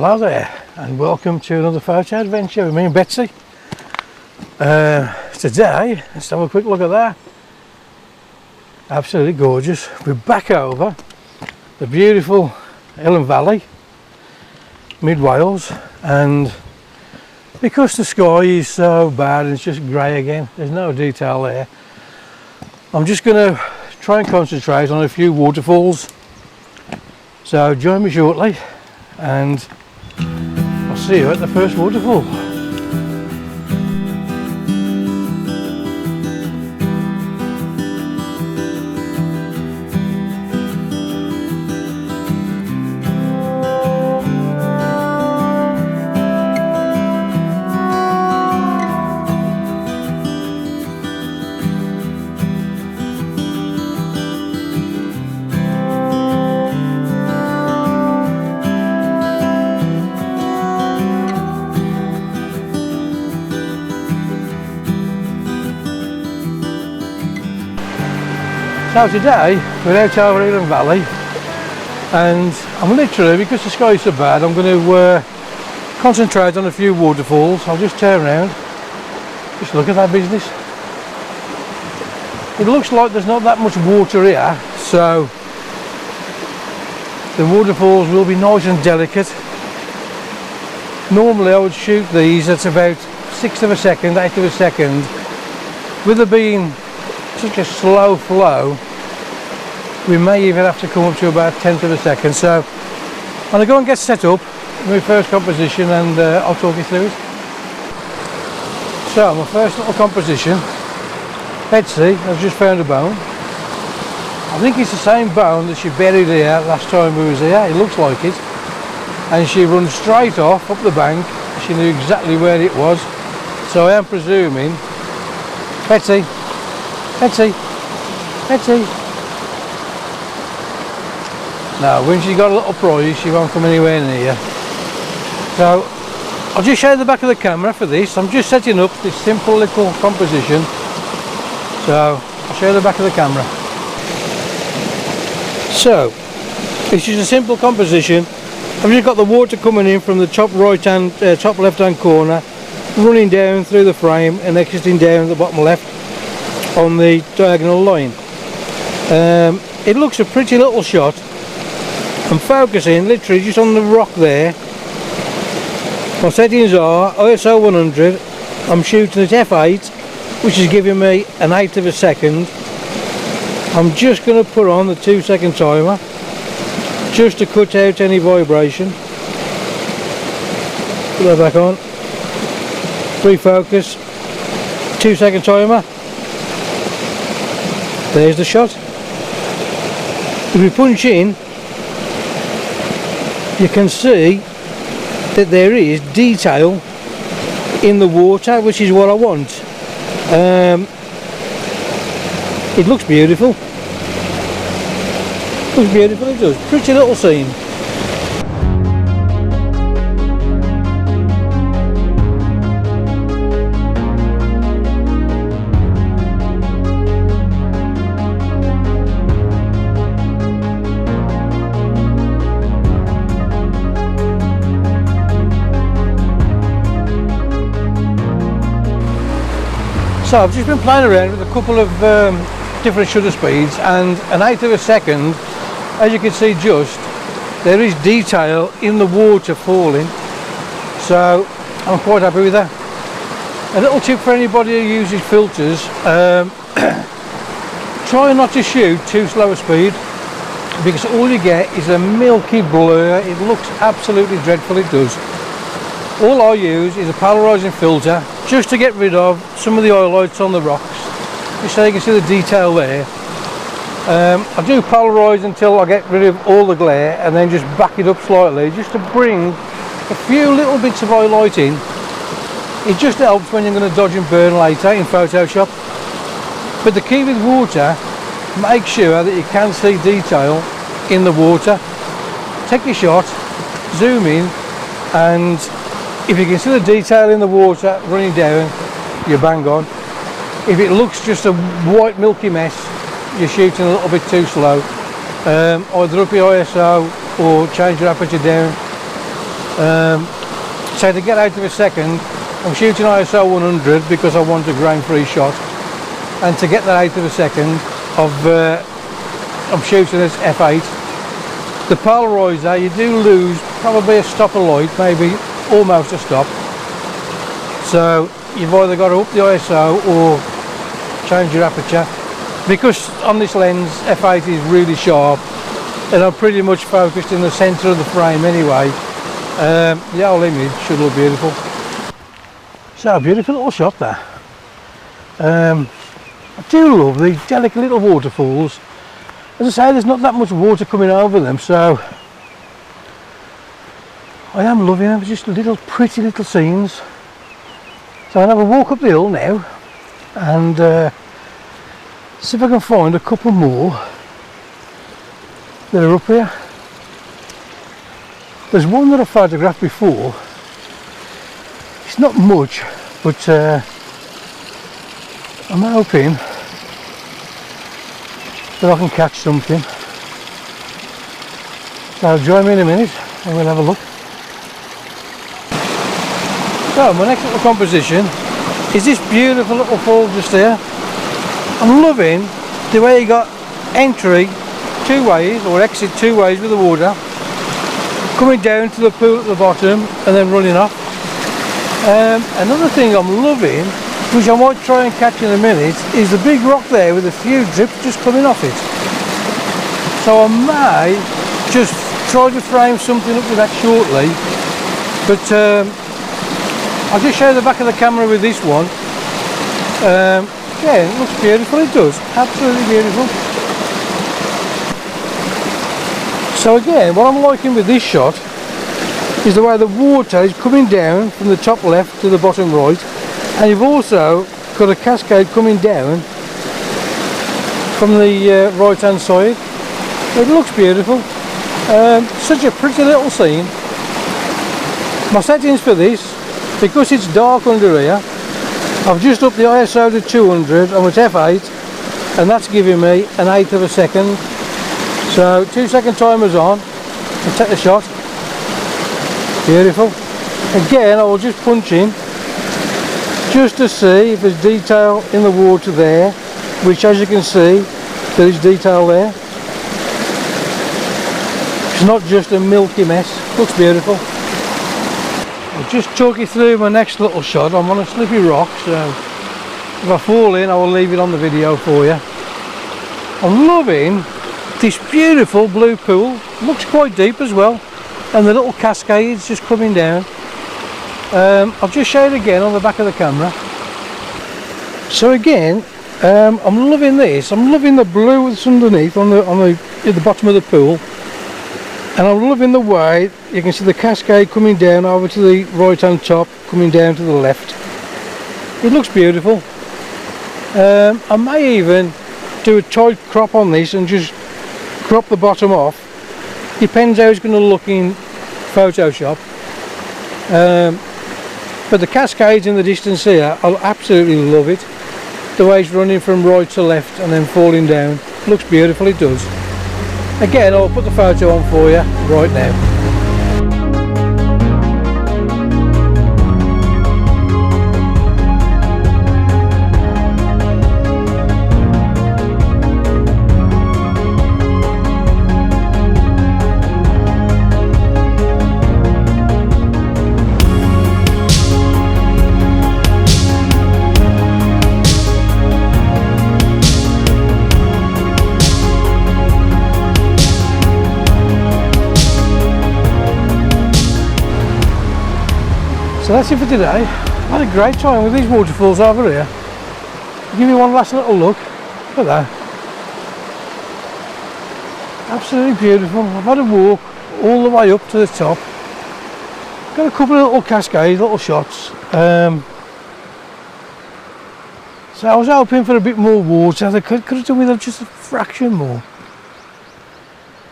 Hello there and welcome to another photo adventure with me and Betsy. Today, let's have a quick look at that. Absolutely gorgeous. We're back over the beautiful Elan Valley, mid Wales, and because the sky is so bad and it's just grey again, there's no detail there, I'm just going to try and concentrate on a few waterfalls. So join me shortly and I'll see you at the first waterfall. So today we're out over Elan Valley and I'm literally, because the sky is so bad, I'm going to concentrate on a few waterfalls. I'll just turn around, just look at that business. It looks like there's not that much water here, so the waterfalls will be nice and delicate. Normally I would shoot these at about 1/6 of a second, 1/8 of a second. With there being such a slow flow, we may even have to come up to about 1/10 of a second. So I'm going to go and get set up with my first composition and I'll talk you through it. So my first little composition, Betsy has just found a bone. I think it's the same bone that she buried here last time we was here, it looks like it. And she runs straight off up the bank, she knew exactly where it was. So I am presuming, Betsy, Betsy, Betsy. Now, when she's got a little prize, she won't come anywhere near. So, I'll just show you the back of the camera for this. I'm just setting up this simple little composition. So, I'll show you the back of the camera. So, this is a simple composition. I've just got the water coming in from the top top left hand corner, running down through the frame and exiting down the bottom left on the diagonal line. It looks a pretty little shot. I'm focusing literally just on the rock there. My settings are ISO 100. I'm shooting at f8, which is giving me an 1/8 of a second. I'm just going to put on the 2-second timer just to cut out any vibration. Put that back on. Refocus. 2-second timer. There's the shot. If we punch in, you can see that there is detail in the water, which is what I want. It looks beautiful. Looks beautiful, it does. Pretty little scene. So I've just been playing around with a couple of different shutter speeds, and an 1/8 of a second, as you can see, just there is detail in the water falling, so I'm quite happy with that. A little tip for anybody who uses filters, try not to shoot too slow a speed, because all you get is a milky blur. It looks absolutely dreadful, it does. All I use is a polarizing filter just to get rid of some of the highlights on the rocks, just so you can see the detail there. I do polarize until I get rid of all the glare and then just back it up slightly just to bring a few little bits of highlight in. It just helps when you're going to dodge and burn later in Photoshop. But the key with water, make sure that you can see detail in the water. Take your shot, zoom in, and if you can see the detail in the water running down, you're bang on. If it looks just a white milky mess, you're shooting a little bit too slow. Either up your ISO or change your aperture down. So to get out of a second, I'm shooting ISO 100 because I want a grain-free shot, and to get that out of a second, I'm shooting at f8. The polarizer, you do lose probably a stop of light, maybe almost a stop. So you've either got to up the ISO or change your aperture. Because on this lens f8 is really sharp, and I'm pretty much focused in the centre of the frame anyway, the whole image should look beautiful. So beautiful little shot there. I do love these delicate little waterfalls. As I say, there's not that much water coming over them, so I am loving them. Just little pretty little scenes. So I'm going to have a walk up the hill now and see if I can find a couple more that are up here. There's one that I photographed before. It's not much, but I'm hoping that I can catch something. So join me in a minute and we'll have a look. So my next little composition is this beautiful little fall just here. I'm loving the way you got entry two ways, or exit two ways with the water, coming down to the pool at the bottom and then running off. Another thing I'm loving, which I might try and catch in a minute, is the big rock there with a few drips just coming off it. So I may just try to frame something up with that shortly, but I'll just show the back of the camera with this one. Yeah, it looks beautiful, it does, absolutely beautiful. So again, what I'm liking with this shot is the way the water is coming down from the top left to the bottom right, and you've also got a cascade coming down from the right hand side. It looks beautiful. Such a pretty little scene. My settings for this, because it's dark under here, I've just upped the ISO to 200, I'm at f8, and that's giving me an 1/8 of a second. So 2-second timer's on, I'll take the shot. Beautiful. Again, I will just punch in just to see if there's detail in the water there, which as you can see, there is detail there. It's not just a milky mess, looks beautiful. I'll just talk you through my next little shot. I'm on a slippy rock, so if I fall in I will leave it on the video for you. I'm loving this beautiful blue pool, looks quite deep as well, and the little cascades just coming down. I'll just show it again on the back of the camera. So again, I'm loving this. I'm loving the blue that's underneath at the bottom of the pool, and I'm loving the way you can see the cascade coming down over to the right hand top, coming down to the left. It looks beautiful. I may even do a tight crop on this and just crop the bottom off. Depends how it's going to look in Photoshop. But the cascades in the distance here, I absolutely love it. The way it's running from right to left and then falling down. Looks beautiful, it does. Again, I'll put the photo on for you right now. So that's it for today. I had a great time with these waterfalls over here. I'll give you one last little look. Look at that. Absolutely beautiful. I've had a walk all the way up to the top. Got a couple of little cascades, little shots. So I was hoping for a bit more water. They could have done with just a fraction more.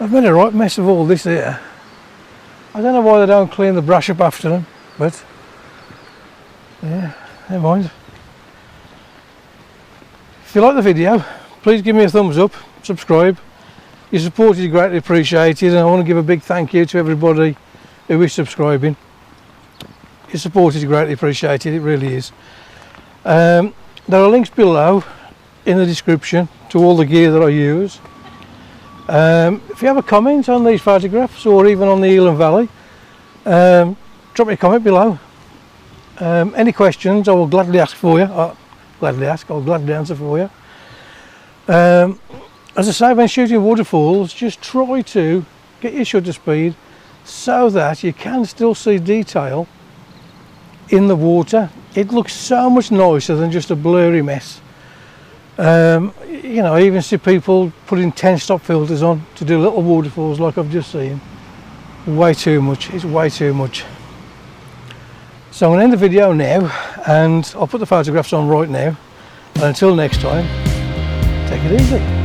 I've made a right mess of all this here. I don't know why they don't clean the brush up after them, but yeah, never mind. If you like the video, please give me a thumbs up, subscribe. Your support is greatly appreciated, and I want to give a big thank you to everybody who is subscribing. Your support is greatly appreciated, it really is. There are links below in the description to all the gear that I use. If you have a comment on these photographs or even on the Elan Valley, drop me a comment below. Any questions I will gladly ask for you. I'll gladly answer for you. As I say, when shooting waterfalls, just try to get your shutter speed so that you can still see detail in the water. It looks so much nicer than just a blurry mess. You know, I even see people putting 10-stop filters on to do little waterfalls like I've just seen. Way too much, it's way too much. So I'm going to end the video now, and I'll put the photographs on right now. And until next time, take it easy.